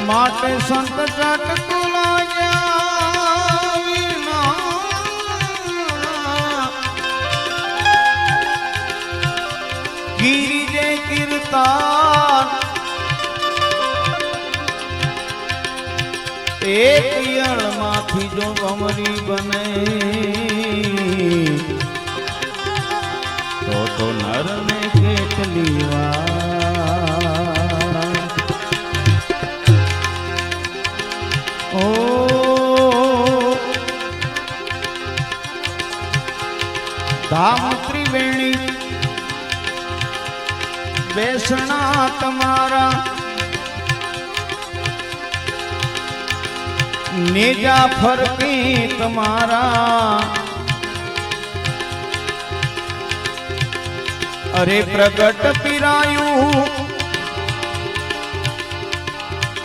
માટે સંત જટ ગિરિજે કીર્તન એક યળ માંથી જો કમરી બને તો નર ને કેટલી વાર ઓ ધામ ત્રિવેણી બેસણા તમારા નેજા ફરકે તમારા અરે પ્રગટ પીરાયું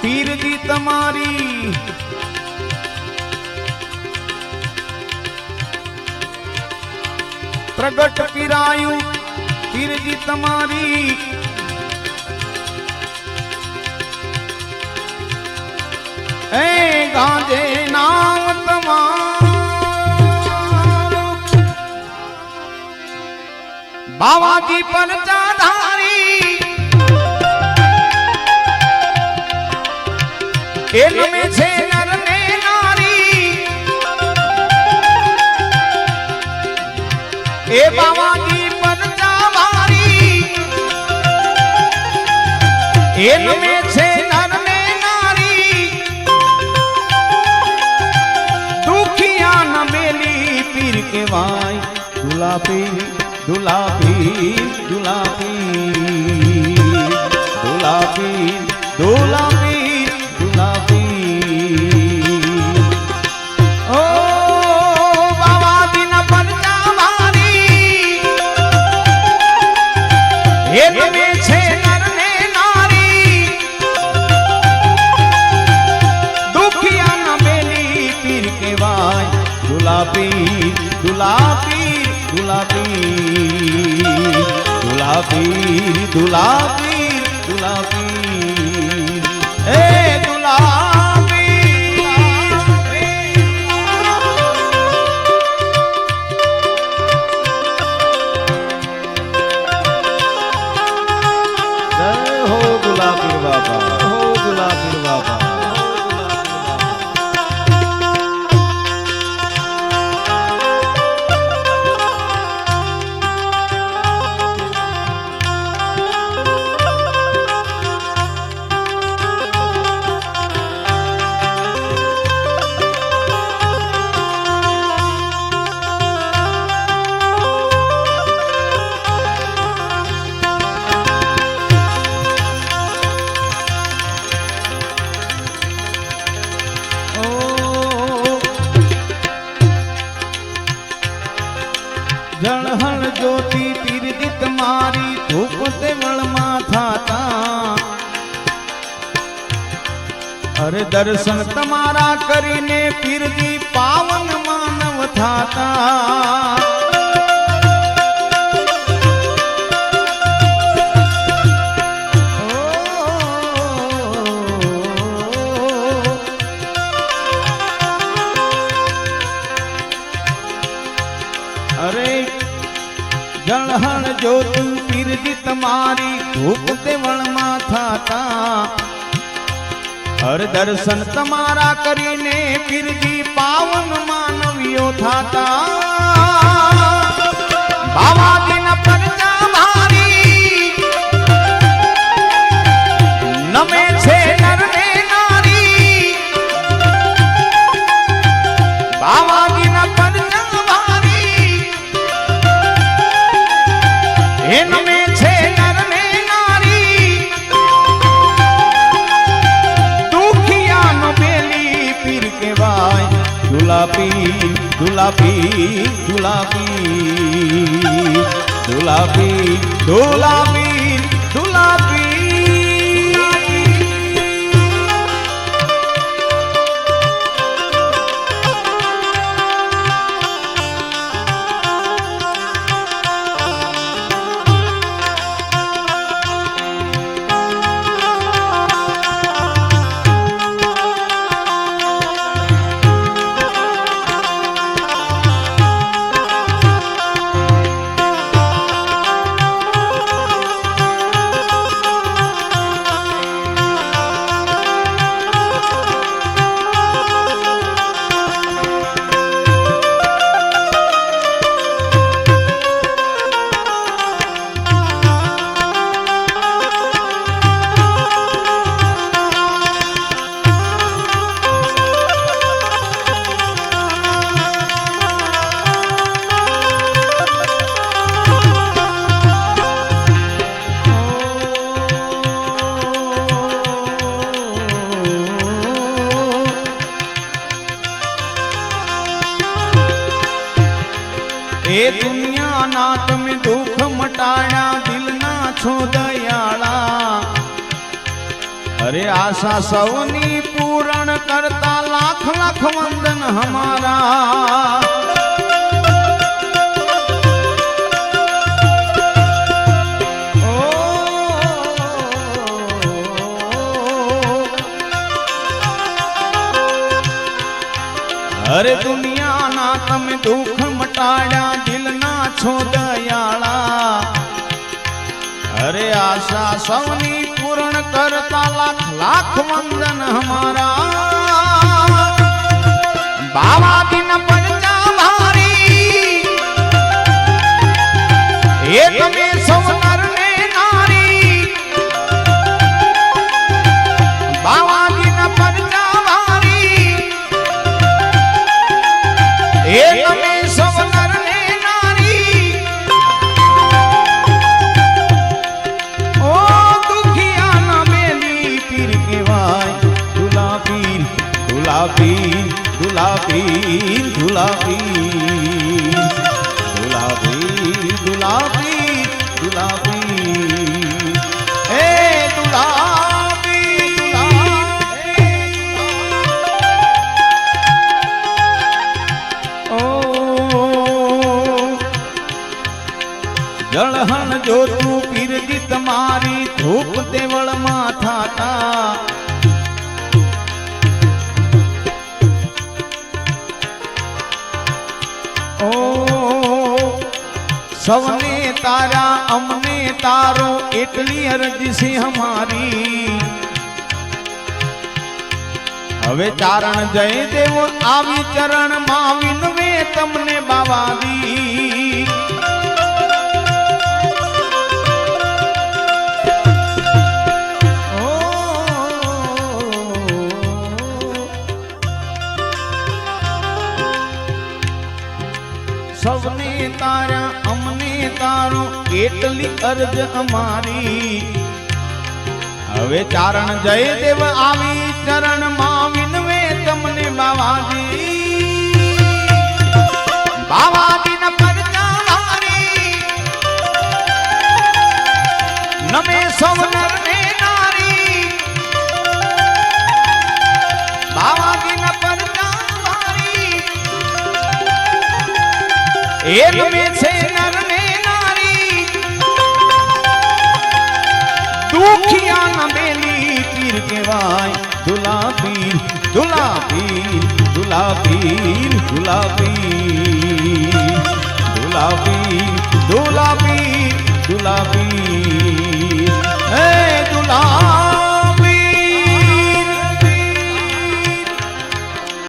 પીરજી તમારી પ્રગટ પીરાયું પીરજી તમારી એ ગાજે નામ તમારું બાવાજી પરચાધારી એ નમે છે નર ને નારી એ બાવાજી પરચાધારી એ નમે છે નર ને નારી દુખિયા ન મેલી પીર કેવાય ગુલાબી दुलापी दुलापी दुलापी दुलापी दुलापी ओ बाबा दिन परचा मारी हे नमे छे नर ने नारी दुखिया न मेली पीर केवाय दुलापी दुलापी दुलापी दुलापी दुलापी दुलापी ए दुलापी जय हो गुलाबी बाबा हो गुलाबी बाबा જળહળ જ્યોતિ પીરજી તમારી ધૂપ તે વળમાં થાતા અરે દર્શન તમારા કરીને પીરજી પાવન માનવ થાતા અરે જળહળ જ્યોતિ પીરજી તમારી ધૂપ દેવળમાં થાતા હર દર્શન તમારા કરીને પીરજી પાવન માનવીઓ થાતા બાવાજીના પરચા ભારી નમે છે નર ને નારી બાવાજીના પરચા ભારી એ નમે છે નર ને નારી દુખિયા નો બેલી પીર કેવાય દુલાપી દુલાપી દુલાપી દુલાપી દુલાપી દુલાપી દુનિયાના તમે દુઃખ મટાડ્યા દિલના છો દયાળા અરે આશા સૌની પૂરણ કરતા લાખ લાખ વંદન હમારા અરે દુનિયાના તમે દુઃખ મટાડ્યા દિલના છો દયાળા અરે આશા સૌની પૂર્ણ કરતા લાખ લાખ વંદન હમારા બાવા દિન પડતા ભારી એ તમે સૌ નર ને નારી બાવા દિન પડતા એ તમે સૌ નર ને નારી ઓ દુખિયા ના મેલી પીર કેવાય દુલા પીર દુલા પીર દુલા પીર દુલા પીર દુલા પીર દુલા પીર દુલા પીર એ દુલા જળહણ જો તું પીરજી તમારી ધૂપ દેવળ માં થાતા ઓ સૌને તારા અમને તારો એટલી અરજી છે હમારી હવે ચારણ જય દેવ આવી ચરણ માં વિનવે તમને બાવાદી સૌને તારા અમને તારો એટલી અરજ અમારી હવે ચારણ જય દેવ આવી ચરણ માં વિનવે તમને બાવાજી બાવાજી ન પરજા વારી નમે સૌ નર ને નારી બાવાજી ન પરજા વારી એક में છે નર ને નારી દુખિયા ના બેલી પીર કેવાય દુલા પીર દુલા પીર દુલા પીર દુલા પીર દુલા પીર દુલા પીર દુલા પીર